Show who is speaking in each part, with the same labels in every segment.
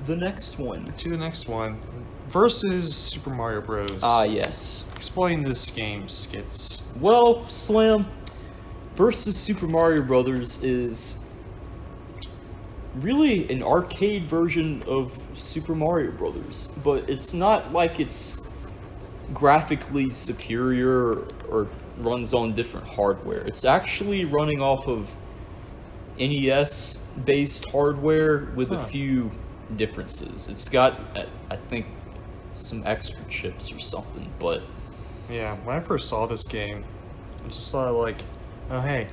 Speaker 1: the next one.
Speaker 2: Versus Super Mario Bros.
Speaker 1: Yes.
Speaker 2: Explain this game, Skits.
Speaker 1: Well, Slam, versus Super Mario Brothers is really an arcade version of Super Mario Brothers, but it's not like it's graphically superior or runs on different hardware. It's actually running off of NES-based hardware with a few differences. It's got, I think, some extra chips or something, but...
Speaker 2: Yeah, when I first saw this game, I just thought like, oh hey,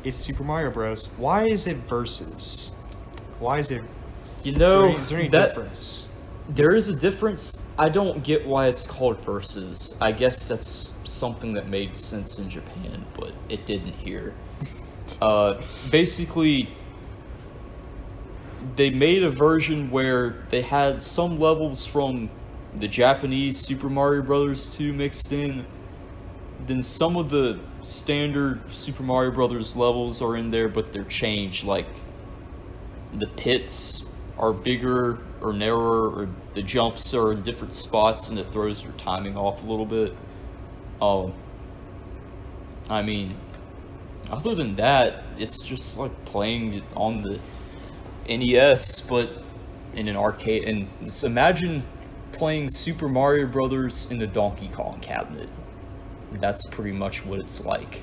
Speaker 2: it's Super Mario Bros. Why is it versus? Why is it...
Speaker 1: You know,
Speaker 2: is there any difference?
Speaker 1: There is a difference. I don't get why it's called versus. I guess that's something that made sense in Japan, but it didn't here. Basically, they made a version where they had some levels from the Japanese Super Mario Bros. 2 mixed in. Then some of the standard Super Mario Bros. Levels are in there, but they're changed. Like, the pits are bigger or narrower, or the jumps are in different spots, and it throws your timing off a little bit. I mean, other than that, it's just like playing it on the NES, but in an arcade. And just imagine playing Super Mario Brothers in the Donkey Kong cabinet. That's pretty much what it's like.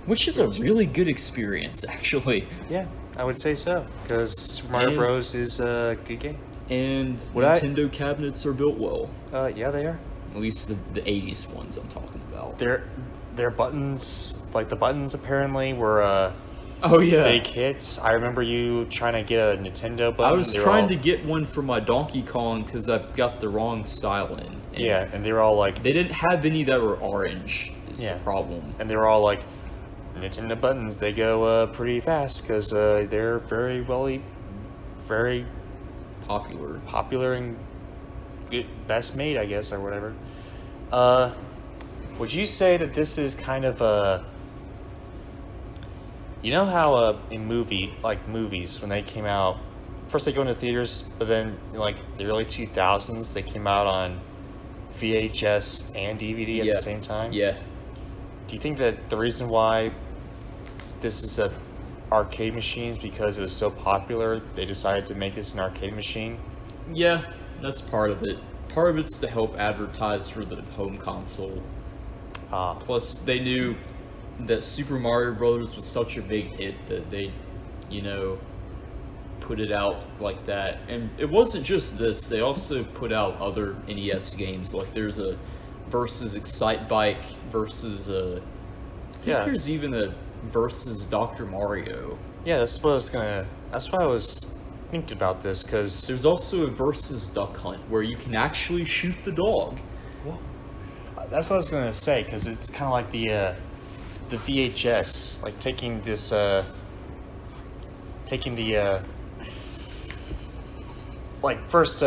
Speaker 1: Which is a really good experience, actually.
Speaker 2: Yeah, I would say so, because Super Mario Bros. Is a good game.
Speaker 1: And Nintendo cabinets are built well.
Speaker 2: Yeah, they are.
Speaker 1: At least the 80s ones I'm talking about.
Speaker 2: Their buttons, like the buttons apparently were
Speaker 1: oh yeah,
Speaker 2: big hits. I remember you trying to get a Nintendo button.
Speaker 1: I was trying to get one for my Donkey Kong because I got the wrong style in.
Speaker 2: And they were all like...
Speaker 1: They didn't have any that were orange, is the problem.
Speaker 2: And they were all like, Nintendo buttons, they go pretty fast because they're very popular and good, best made, I guess, or whatever. Would you say that this is kind of a... You know how in movies, when they came out, first they go into theaters, but then in like the early 2000s, they came out on VHS and DVD at the same time?
Speaker 1: Yeah.
Speaker 2: Do you think that the reason why this is a arcade machine is because it was so popular, they decided to make this an arcade machine?
Speaker 1: Yeah, that's part of it. Part of it's to help advertise for the home console. Plus, they knew that Super Mario Brothers was such a big hit that they, put it out like that. And it wasn't just this, they also put out other NES games. Like there's a versus Excite Bike versus I think there's even a versus Dr. Mario.
Speaker 2: Yeah, that's what I was thinking about this, because
Speaker 1: there's also a versus Duck Hunt where you can actually shoot the dog.
Speaker 2: Well, that's what I was gonna say, because it's kind of like the VHS, like taking like first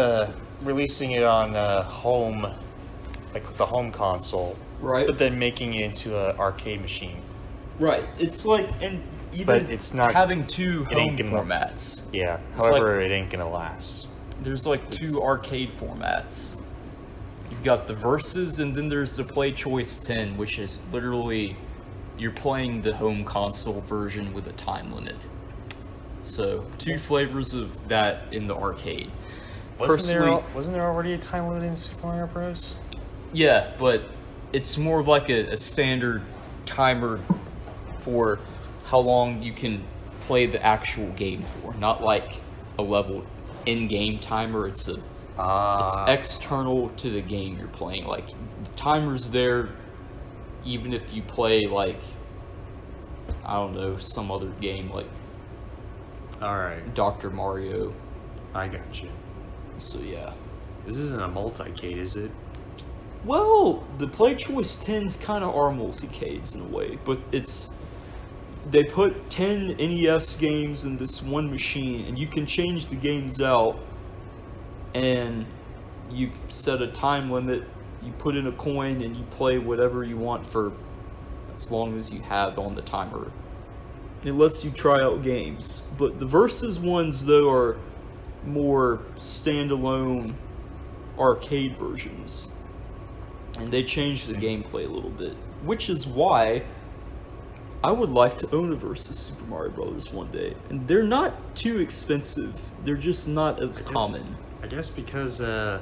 Speaker 2: releasing it on home, like the home console,
Speaker 1: right?
Speaker 2: But then making it into an arcade machine,
Speaker 1: right? It's like, and even
Speaker 2: but it's not
Speaker 1: having two home formats.
Speaker 2: Yeah, however, it ain't gonna last.
Speaker 1: There's like two arcade formats. You've got the Versus, and then there's the Play Choice 10, which is literally you're playing the home console version with a time limit. So, two flavors of that in the arcade.
Speaker 2: Wasn't there already a time limit in Super Mario Bros?
Speaker 1: Yeah, but it's more of like a standard timer for how long you can play the actual game for, not like a level in-game timer. It's external to the game you're playing. Like, the timer's there even if you play, like, I don't know, some other game like Dr. Mario.
Speaker 2: I got you.
Speaker 1: So yeah.
Speaker 2: This isn't a multi-cade, is it?
Speaker 1: Well, the Play Choice 10s kind of are multi-cades in a way, but they put 10 NES games in this one machine, and you can change the games out, and you set a time limit, you put in a coin, and you play whatever you want for as long as you have on the timer. It lets you try out games. But the Versus ones, though, are more standalone arcade versions. And they changed the gameplay a little bit, which is why I would like to own a Versus Super Mario Brothers one day. And they're not too expensive. They're just not as common.
Speaker 2: I guess because they're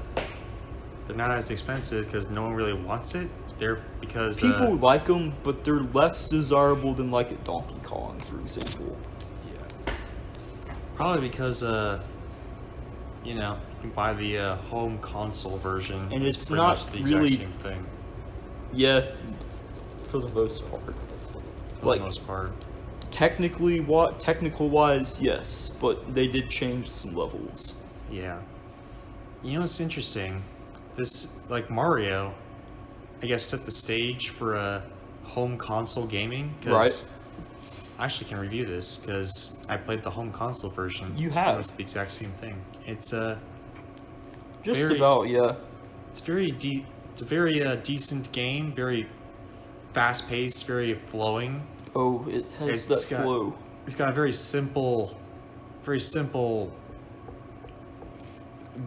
Speaker 2: not as expensive because no one really wants it. They're because
Speaker 1: People like them, but they're less desirable than like a Donkey Kong, for example.
Speaker 2: yeah, probably because you know, you can buy the home console version,
Speaker 1: And it's
Speaker 2: pretty
Speaker 1: not
Speaker 2: much the
Speaker 1: really-
Speaker 2: exact same thing
Speaker 1: Yeah, for the most part.
Speaker 2: for
Speaker 1: Like,
Speaker 2: the most part.
Speaker 1: technical wise, yes, but they did change some levels.
Speaker 2: Yeah. You know what's interesting? This, like, Mario, I guess, set the stage for home console gaming. 'Cause
Speaker 1: Right.
Speaker 2: I actually can review this because I played the home console version.
Speaker 1: You
Speaker 2: It's
Speaker 1: have.
Speaker 2: pretty much the exact same thing. It's
Speaker 1: Just
Speaker 2: Very-
Speaker 1: about, yeah.
Speaker 2: it's a very decent game. Very fast paced. Very flowing.
Speaker 1: Oh, it has
Speaker 2: It's
Speaker 1: that
Speaker 2: got-
Speaker 1: flow.
Speaker 2: It's got a very simple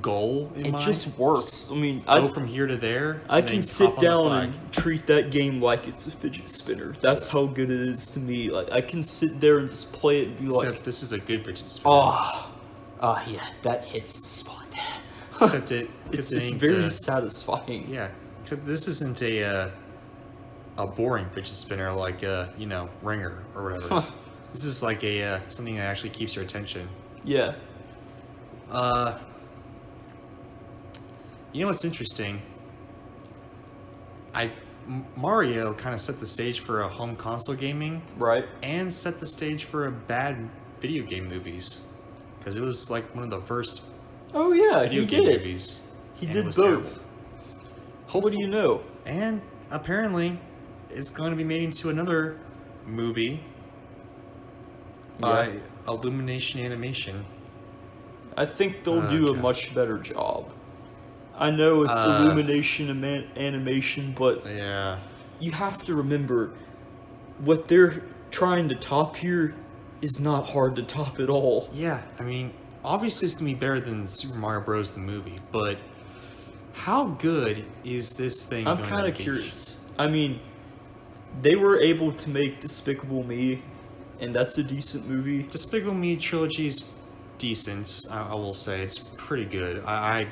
Speaker 2: goal in
Speaker 1: It
Speaker 2: mind.
Speaker 1: just works. I mean,
Speaker 2: Go from here to there.
Speaker 1: I
Speaker 2: and
Speaker 1: can
Speaker 2: then
Speaker 1: sit
Speaker 2: hop on the
Speaker 1: down
Speaker 2: flag.
Speaker 1: and treat that game like it's a fidget spinner. That's how good it is to me. Like, I can sit there and just play it and be like,
Speaker 2: Except this is a good fidget spinner.
Speaker 1: yeah, that hits the spot.
Speaker 2: Except it
Speaker 1: It's
Speaker 2: ain't,
Speaker 1: very satisfying.
Speaker 2: yeah. Except this isn't a boring fidget spinner like you know, Ringer or whatever. This is like a something that actually keeps your attention.
Speaker 1: Yeah.
Speaker 2: You know what's interesting? Mario kind of set the stage for a home console gaming
Speaker 1: Right?
Speaker 2: and set the stage for a bad video game movies because it was like one of the first
Speaker 1: Oh, yeah,
Speaker 2: video
Speaker 1: he
Speaker 2: game
Speaker 1: did.
Speaker 2: movies.
Speaker 1: He
Speaker 2: and
Speaker 1: did
Speaker 2: it was
Speaker 1: both.
Speaker 2: terrible.
Speaker 1: What do you know?
Speaker 2: And apparently, it's going to be made into another movie by Illumination Animation.
Speaker 1: I think they'll
Speaker 2: Oh,
Speaker 1: do a
Speaker 2: gosh.
Speaker 1: much better job. I know it's Illumination Animation, but
Speaker 2: Yeah.
Speaker 1: you have to remember what they're trying to top here is not hard to top at all.
Speaker 2: Yeah, I mean, obviously it's going to be better than Super Mario Bros. The movie, but how good is this thing
Speaker 1: I'm
Speaker 2: going
Speaker 1: kind
Speaker 2: to
Speaker 1: of
Speaker 2: be?
Speaker 1: curious. I mean, they were able to make Despicable Me, and that's a decent movie.
Speaker 2: Despicable Me trilogy's decent, I will say. It's pretty good. I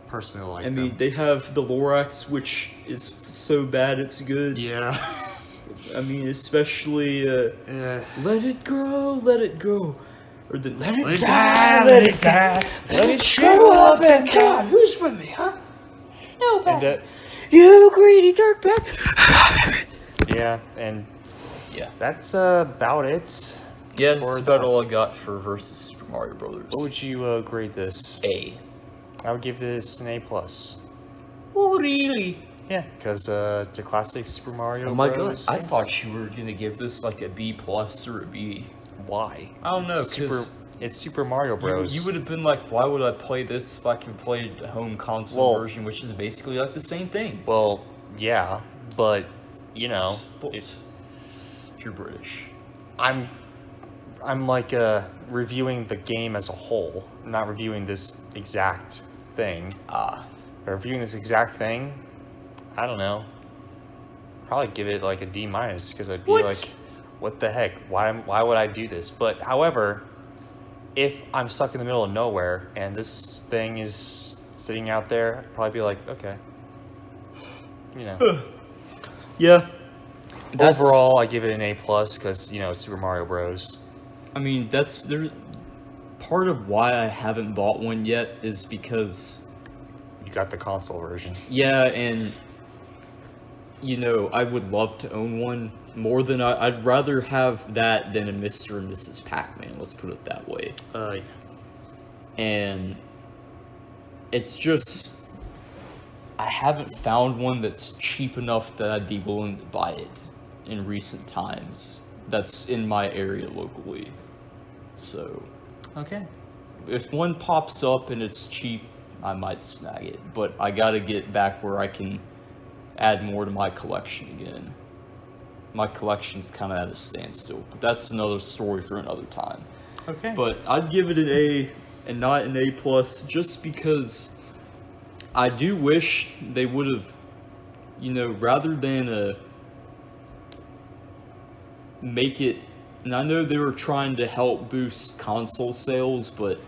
Speaker 2: personally like
Speaker 1: I mean,
Speaker 2: them.
Speaker 1: they have the Lorax, which is so bad it's good.
Speaker 2: Yeah.
Speaker 1: I mean, especially
Speaker 2: Eh.
Speaker 1: Let It Grow, Let It Grow. Or the Let It
Speaker 2: Let it
Speaker 1: Die,
Speaker 2: die,
Speaker 1: Let It Die. Let It Grow Up and God, who's with me, huh? Nobody.
Speaker 2: And,
Speaker 1: You greedy dirtbag.
Speaker 2: yeah, and
Speaker 1: Yeah.
Speaker 2: that's about it.
Speaker 1: Yeah,
Speaker 2: for
Speaker 1: that's
Speaker 2: that.
Speaker 1: about all I got for versus Super Mario Brothers.
Speaker 2: What would you grade this?
Speaker 1: A.
Speaker 2: I would give this an A+.
Speaker 1: Oh, really?
Speaker 2: Yeah, because it's a classic Super Mario
Speaker 1: Oh my god,
Speaker 2: Bros.
Speaker 1: I thought you were gonna give this like a B plus or a B.
Speaker 2: Why?
Speaker 1: I don't know,
Speaker 2: It's Super Mario Bros.
Speaker 1: You would have been like, why would I play this if I can play the home console
Speaker 2: Well-
Speaker 1: version, which is basically like the same thing.
Speaker 2: Well, yeah, but you know,
Speaker 1: But if you're British.
Speaker 2: I'm like reviewing the game as a whole, not reviewing this exact thing. Reviewing this exact thing, I don't know. Probably give it like a D minus because I'd be
Speaker 1: What?
Speaker 2: like, what the heck? Why would I do this? But however, if I'm stuck in the middle of nowhere and this thing is sitting out there, I'd probably be like, okay. You know.
Speaker 1: Yeah.
Speaker 2: Overall, I give it an A+ because, you know, it's Super Mario Bros.
Speaker 1: I mean, that's there. Part of why I haven't bought one yet is because,
Speaker 2: You got the console version.
Speaker 1: yeah, and you know, I would love to own one more than I'd rather have that than a Mr. and Mrs. Pac-Man. Let's put it that way. And it's just, I haven't found one that's cheap enough that I'd be willing to buy it in recent times. That's in my area locally. So,
Speaker 2: Okay.
Speaker 1: if one pops up and it's cheap, I might snag it. But I gotta get back where I can add more to my collection again. My collection's kind of at a standstill, but that's another story for another time.
Speaker 2: Okay.
Speaker 1: But I'd give it an A and not an A plus, just because I do wish they would have, rather than make it. And I know they were trying to help boost console sales, but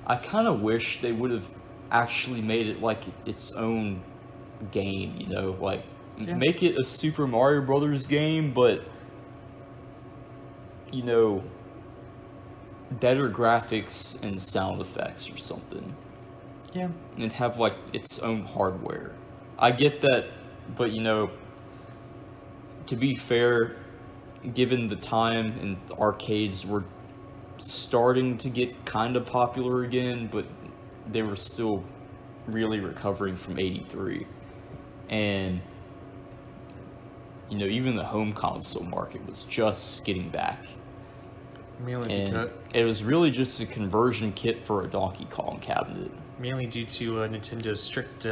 Speaker 1: I kind of wish they would have actually made it like its own game, like make it a Super Mario Brothers game, but better graphics and sound effects or something.
Speaker 2: Yeah.
Speaker 1: And have like its own hardware. I get that, but to be fair, given the time and the arcades were starting to get kind of popular again, but they were still really recovering from '83. And even the home console market was just getting back.
Speaker 2: Mainly
Speaker 1: and it was really just a conversion kit for a Donkey Kong cabinet.
Speaker 2: Mainly due to Nintendo's strict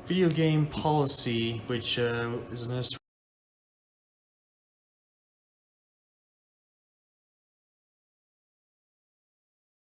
Speaker 2: video game policy, which is another story.